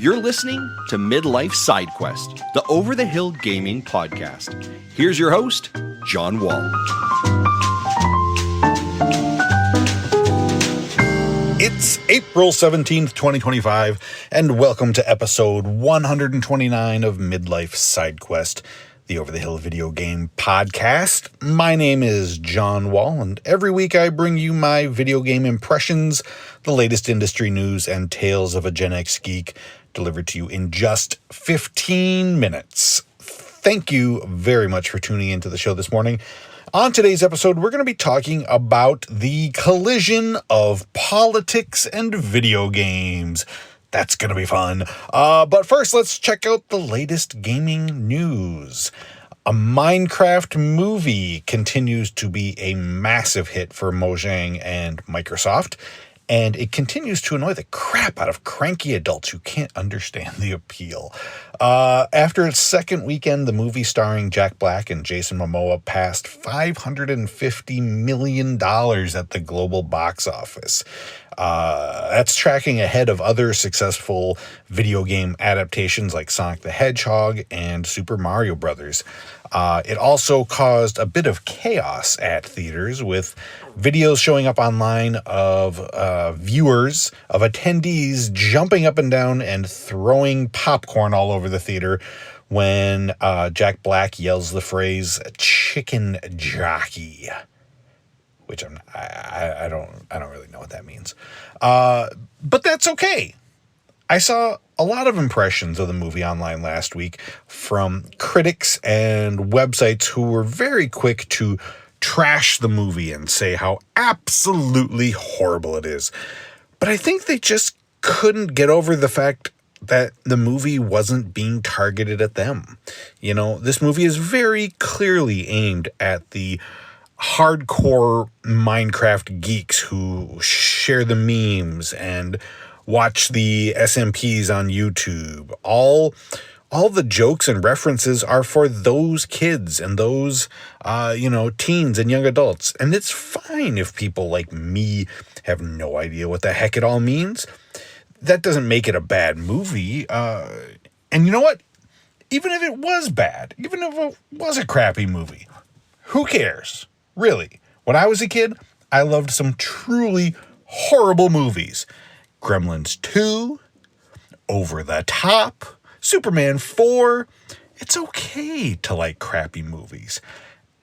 You're listening to Midlife Side Quest, the Over the Hill Gaming Podcast. Here's your host, John Wall. It's April 17th, 2025, and welcome to episode 129 of Midlife Side Quest, the Over the Hill video game podcast. My name is John Wall, and every week I bring you my video game impressions, the latest industry news, and tales of a Gen X geek delivered to you in just 15 minutes. Thank you very much for tuning into the show this morning. On today's episode, we're going to be talking about the collision of politics and video games. That's going to be fun. But first, let's check out the latest gaming news. A Minecraft movie continues to be a massive hit for Mojang and Microsoft, and it continues to annoy the crap out of cranky adults who can't understand the appeal. After its second weekend, the movie starring Jack Black and Jason Momoa passed $550 million at the global box office. That's tracking ahead of other successful video game adaptations like Sonic the Hedgehog and Super Mario Brothers. It also caused a bit of chaos at theaters, with videos showing up online of viewers, of attendees jumping up and down and throwing popcorn all over the theater when Jack Black yells the phrase "chicken jockey," which I don't really know what that means. But that's okay. I saw a lot of impressions of the movie online last week from critics and websites who were very quick to trash the movie and say how absolutely horrible it is. But I think they just couldn't get over the fact that the movie wasn't being targeted at them. You know, this movie is very clearly aimed at the hardcore Minecraft geeks who share the memes and watch the SMPs on YouTube. All the jokes and references are for those kids and those, teens and young adults. And it's fine if people like me have no idea what the heck it all means. That doesn't make it a bad movie. And you know what? Even if it was bad, even if it was a crappy movie, who cares? Really. When I was a kid, I loved some truly horrible movies. Gremlins 2, Over the Top, Superman 4. It's okay to like crappy movies.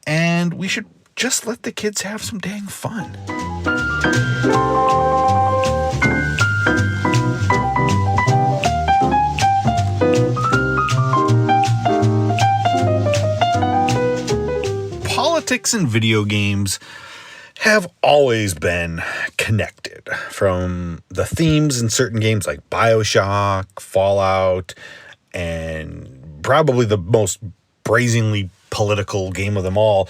And we should just let the kids have some dang fun. Politics and video games have always been connected, from the themes in certain games like BioShock, Fallout, and probably the most brazenly political game of them all,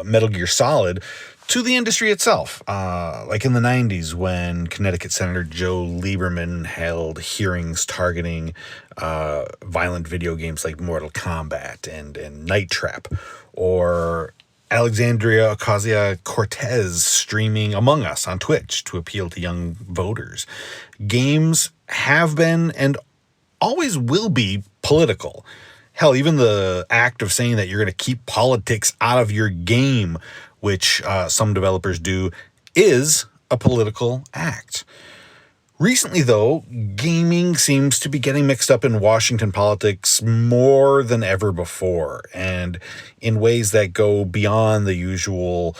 Metal Gear Solid, to the industry itself. Like in the 90s when Connecticut Senator Joe Lieberman held hearings targeting violent video games like Mortal Kombat and Night Trap, or Alexandria Ocasio-Cortez streaming Among Us on Twitch to appeal to young voters. Games have been and always will be political. Hell, even the act of saying that you're going to keep politics out of your game, which some developers do, is a political act. Recently, though, gaming seems to be getting mixed up in Washington politics more than ever before, and in ways that go beyond the usual,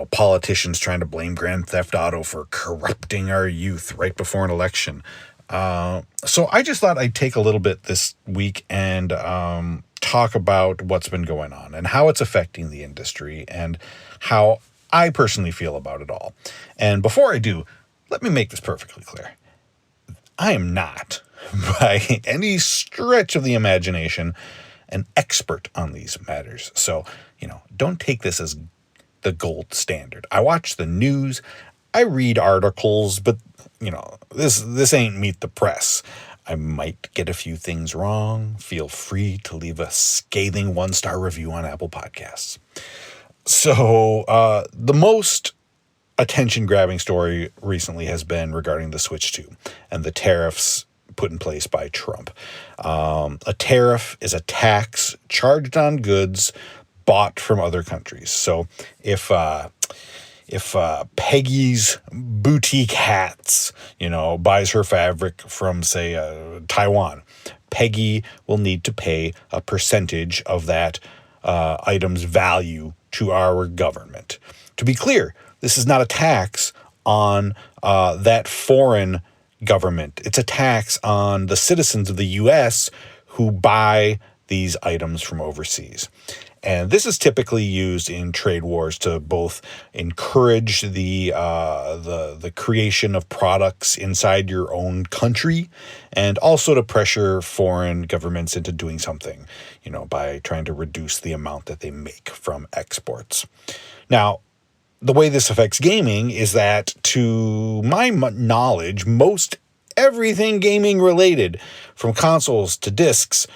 politicians trying to blame Grand Theft Auto for corrupting our youth right before an election. So I just thought I'd take a little bit this week and talk about what's been going on and how it's affecting the industry and how I personally feel about it all. And before I do, let me make this perfectly clear. I am not, by any stretch of the imagination, an expert on these matters. So, don't take this as the gold standard. I watch the news, I read articles, but, this ain't Meet the Press. I might get a few things wrong. Feel free to leave a scathing 1-star review on Apple Podcasts. So, the most attention-grabbing story recently has been regarding the Switch 2 and the tariffs put in place by Trump. A tariff is a tax charged on goods bought from other countries. So if Peggy's boutique hats, buys her fabric from, say, Taiwan, Peggy will need to pay a percentage of that item's value to our government. To be clear, this is not a tax on that foreign government. It's a tax on the citizens of the U.S. who buy these items from overseas. And this is typically used in trade wars to both encourage the creation of products inside your own country, and also to pressure foreign governments into doing something, by trying to reduce the amount that they make from exports. Now, the way this affects gaming is that, to my knowledge, most everything gaming related, from consoles to discs,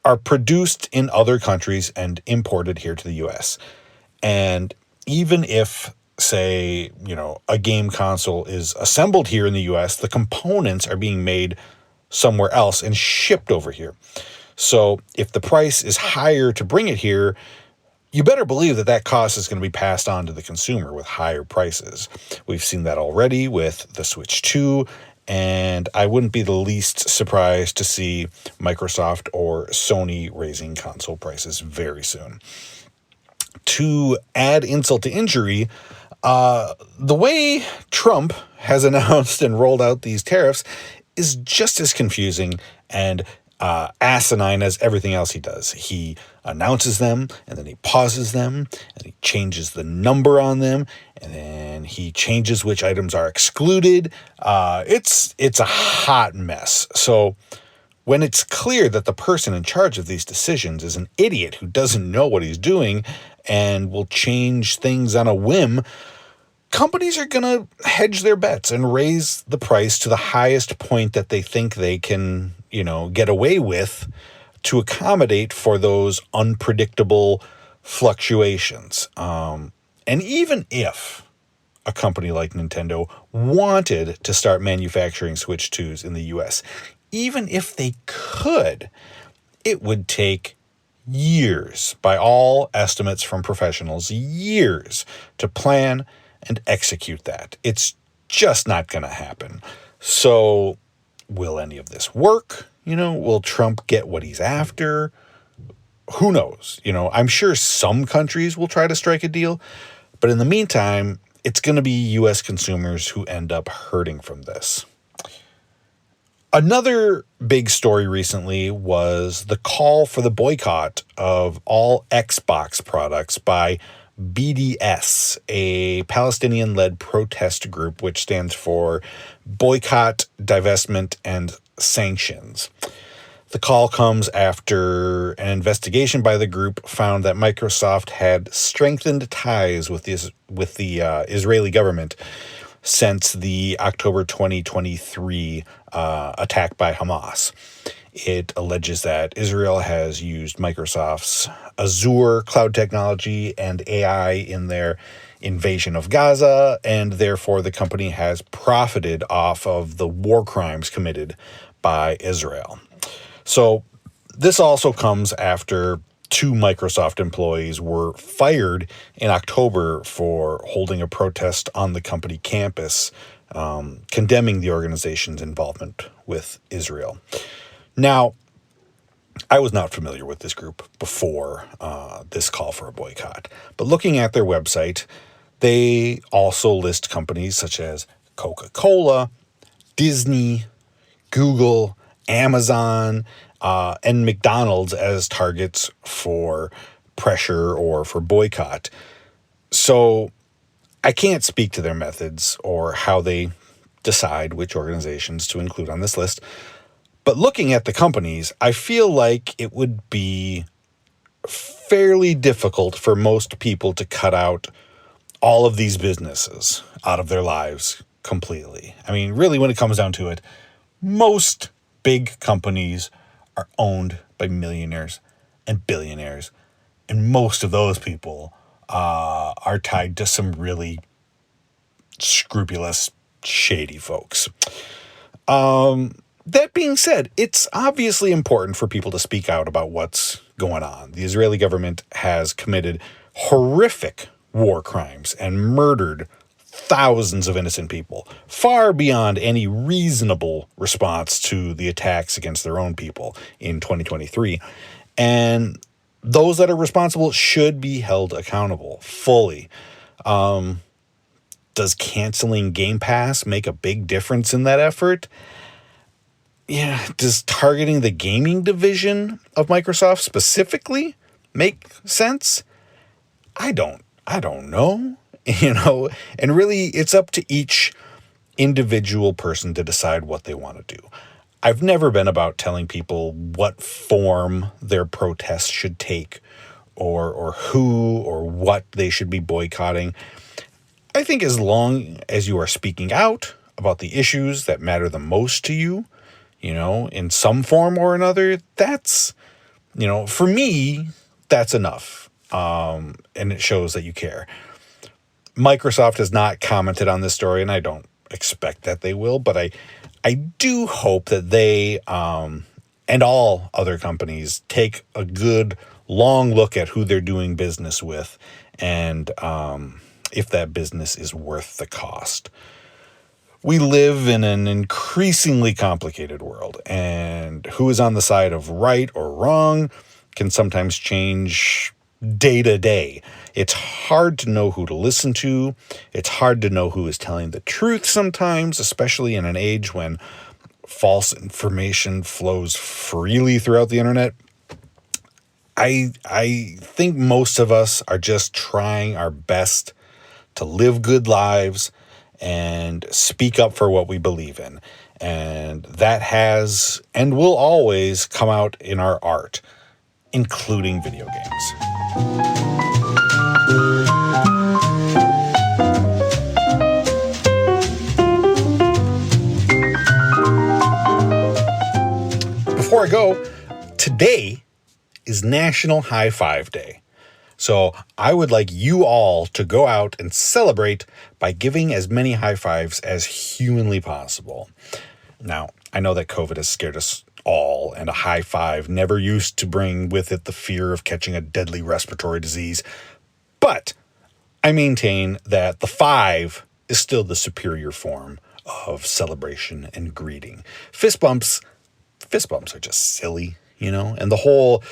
are produced in other countries and imported here to the US. And even if, say, a game console is assembled here in the US, the components are being made somewhere else and shipped over here. So if the price is higher to bring it here, you better believe that cost is going to be passed on to the consumer with higher prices. We've seen that already with the Switch 2, and I wouldn't be the least surprised to see Microsoft or Sony raising console prices very soon. To add insult to injury, the way Trump has announced and rolled out these tariffs is just as confusing and asinine as everything else he does. He announces them, and then he pauses them, and he changes the number on them, and then he changes which items are excluded. It's a hot mess. So when it's clear that the person in charge of these decisions is an idiot who doesn't know what he's doing and will change things on a whim, companies are going to hedge their bets and raise the price to the highest point that they think they can, get away with to accommodate for those unpredictable fluctuations. And even if a company like Nintendo wanted to start manufacturing Switch 2s in the US, even if they could, it would take years, by all estimates from professionals, years to plan and execute that. It's just not going to happen. So will any of this work? Will Trump get what he's after? Who knows? I'm sure some countries will try to strike a deal, but in the meantime, it's going to be U.S. consumers who end up hurting from this. Another big story recently was the call for the boycott of all Xbox products by BDS, a Palestinian-led protest group which stands for Boycott, Divestment, and Sanctions. The call comes after an investigation by the group found that Microsoft had strengthened ties with the Israeli government since the October 2023 attack by Hamas. It alleges that Israel has used Microsoft's Azure cloud technology and AI in their invasion of Gaza, and therefore the company has profited off of the war crimes committed by Israel. So this also comes after 2 Microsoft employees were fired in October for holding a protest on the company campus, condemning the organization's involvement with Israel. Now, I was not familiar with this group before this call for a boycott, but looking at their website, they also list companies such as Coca-Cola, Disney, Google, Amazon, and McDonald's as targets for pressure or for boycott. So I can't speak to their methods or how they decide which organizations to include on this list. But looking at the companies, I feel like it would be fairly difficult for most people to cut out all of these businesses out of their lives completely. I mean, really, when it comes down to it, most big companies are owned by millionaires and billionaires, and most of those people are tied to some really scrupulous, shady folks. That being said, it's obviously important for people to speak out about what's going on. The Israeli government has committed horrific war crimes and murdered thousands of innocent people, far beyond any reasonable response to the attacks against their own people in 2023. And those that are responsible should be held accountable fully. Does canceling Game Pass make a big difference in that effort? Yeah, does targeting the gaming division of Microsoft specifically make sense? I don't know, and really it's up to each individual person to decide what they want to do. I've never been about telling people what form their protest should take or who or what they should be boycotting. I think as long as you are speaking out about the issues that matter the most to you, in some form or another, that's, for me, that's enough. And it shows that you care. Microsoft has not commented on this story, and I don't expect that they will, but I do hope that they and all other companies take a good long look at who they're doing business with and if that business is worth the cost. We live in an increasingly complicated world, and who is on the side of right or wrong can sometimes change day to day. It's hard to know who to listen to. It's hard to know who is telling the truth sometimes, especially in an age when false information flows freely throughout the internet. I think most of us are just trying our best to live good lives and speak up for what we believe in. And that has and will always come out in our art, including video games. Before I go, today is National High Five Day. So I would like you all to go out and celebrate by giving as many high fives as humanly possible. Now, I know that COVID has scared us all, and a high five never used to bring with it the fear of catching a deadly respiratory disease. But I maintain that the five is still the superior form of celebration and greeting. Fist bumps are just silly, and the whole,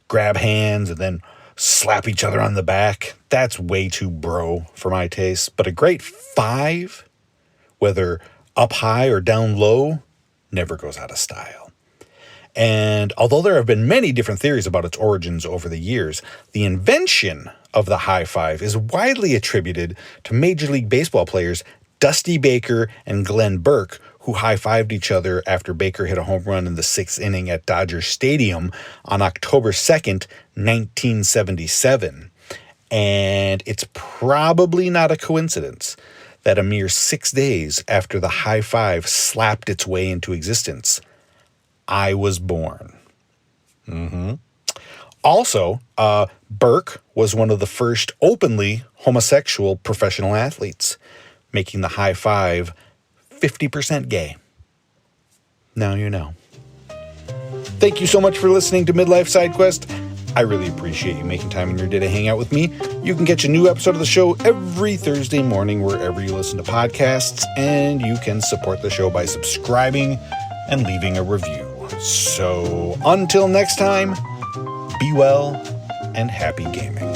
grab hands and then slap each other on the back, that's way too bro for my taste. But a great five, whether up high or down low, never goes out of style. And although there have been many different theories about its origins over the years, the invention of the high five is widely attributed to Major League Baseball players Dusty Baker and Glenn Burke, who high-fived each other after Baker hit a home run in the 6th inning at Dodger Stadium on October 2nd, 1977. And it's probably not a coincidence that a mere 6 days after the high five slapped its way into existence, I was born. Also, Burke was one of the first openly homosexual professional athletes, making the high five 50% gay. Now you know. Thank you so much for listening to Midlife Side Quest. I really appreciate you making time in your day to hang out with me. You can catch a new episode of the show every Thursday morning wherever you listen to podcasts, and you can support the show by subscribing and leaving a review. So until next time, be well and happy gaming.